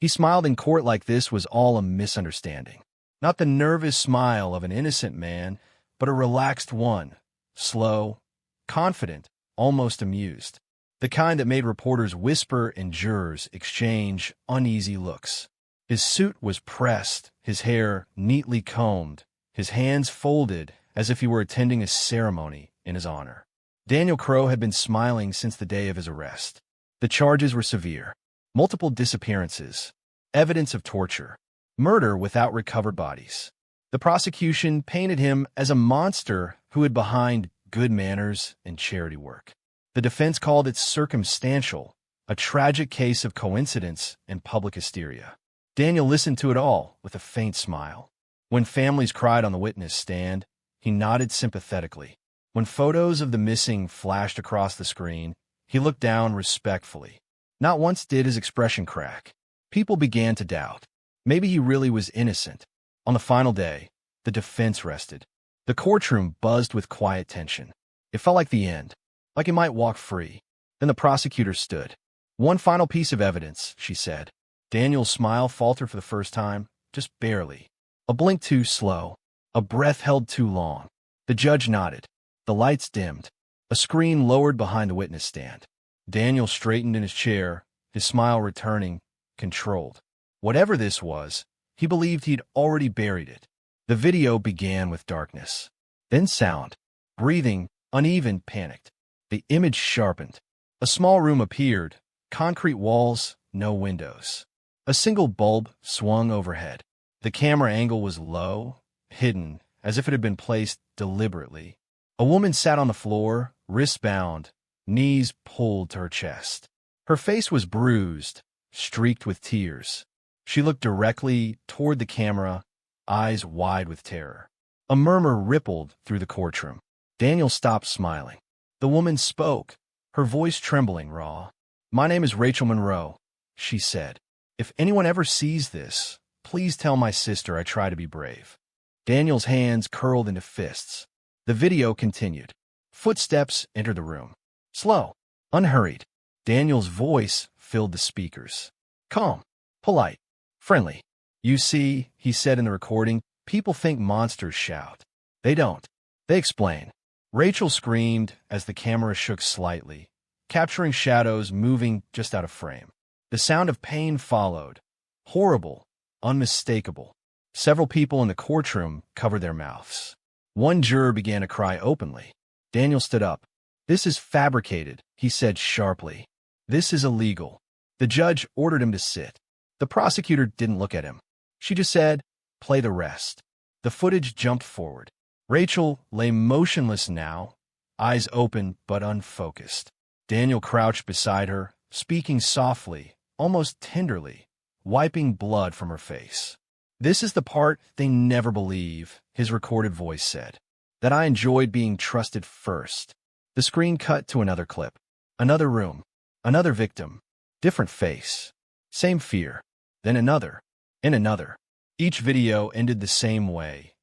He smiled in court like this was all a misunderstanding. Not the nervous smile of an innocent man, but a relaxed one, slow, confident, almost amused. The kind that made reporters whisper and jurors exchange uneasy looks. His suit was pressed, his hair neatly combed, his hands folded as if he were attending a ceremony in his honor. Daniel Crowe had been smiling since the day of his arrest. The charges were severe. Multiple disappearances, evidence of torture, murder without recovered bodies. The prosecution painted him as a monster who hid behind good manners and charity work. The defense called it circumstantial, a tragic case of coincidence and public hysteria. Daniel listened to it all with a faint smile. When families cried on the witness stand, he nodded sympathetically. When photos of the missing flashed across the screen, he looked down respectfully. Not once did his expression crack. People began to doubt. Maybe he really was innocent. On the final day, the defense rested. The courtroom buzzed with quiet tension. It felt like the end, like he might walk free. Then the prosecutor stood. "One final piece of evidence," she said. Daniel's smile faltered for the first time, just barely. A blink too slow, a breath held too long. The judge nodded. The lights dimmed. A screen lowered behind the witness stand. Daniel straightened in his chair, his smile returning, controlled. Whatever this was, he believed he'd already buried it. The video began with darkness. Then sound. Breathing, uneven, panicked. The image sharpened. A small room appeared, concrete walls, no windows. A single bulb swung overhead. The camera angle was low, hidden, as if it had been placed deliberately. A woman sat on the floor, wrists bound, knees pulled to her chest. Her face was bruised, streaked with tears. She looked directly toward the camera, eyes wide with terror. A murmur rippled through the courtroom. Daniel stopped smiling. The woman spoke, her voice trembling raw. "My name is Rachel Monroe," she said. "If anyone ever sees this, please tell my sister I try to be brave." Daniel's hands curled into fists. The video continued. Footsteps entered the room. Slow, unhurried. Daniel's voice filled the speakers. Calm, polite, friendly. "You see," he said in the recording, "people think monsters shout. They don't. They explain." Rachel screamed as the camera shook slightly, capturing shadows moving just out of frame. The sound of pain followed. Horrible, unmistakable. Several people in the courtroom covered their mouths. One juror began to cry openly. Daniel stood up. "This is fabricated," he said sharply. "This is illegal." The judge ordered him to sit. The prosecutor didn't look at him. She just said, "Play the rest." The footage jumped forward. Rachel lay motionless now, eyes open but unfocused. Daniel crouched beside her, speaking softly, almost tenderly, wiping blood from her face. "This is the part they never believe," his recorded voice said. "That I enjoyed being trusted first." The screen cut to another clip. Another room. Another victim. Different face. Same fear. Then another. And another. Each video ended the same way.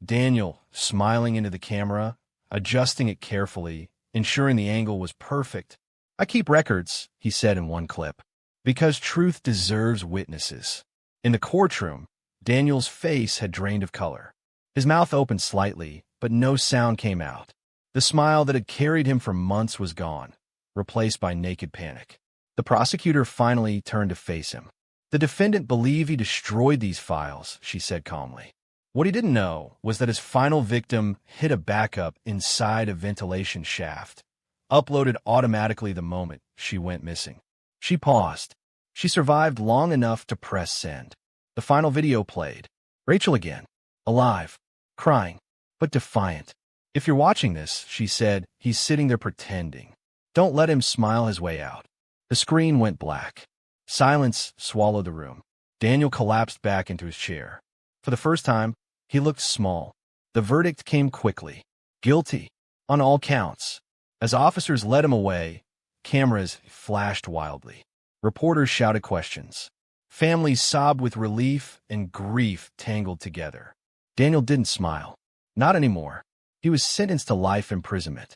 Daniel, smiling into the camera, adjusting it carefully, ensuring the angle was perfect. "I keep records," he said in one clip, "because truth deserves witnesses." In the courtroom, Daniel's face had drained of color. His mouth opened slightly, but no sound came out. The smile that had carried him for months was gone, replaced by naked panic. The prosecutor finally turned to face him. "The defendant believed he destroyed these files," she said calmly. What he didn't know was that his final victim hid a backup inside a ventilation shaft, uploaded automatically the moment she went missing. She paused. She survived long enough to press send. The final video played. Rachel again, alive, crying, but defiant. "If you're watching this," she said, "he's sitting there pretending. Don't let him smile his way out." The screen went black. Silence swallowed the room. Daniel collapsed back into his chair. For the first time, he looked small. The verdict came quickly. Guilty, on all counts. As officers led him away, cameras flashed wildly. Reporters shouted questions. Families sobbed with relief and grief tangled together. Daniel didn't smile. Not anymore. He was sentenced to life imprisonment.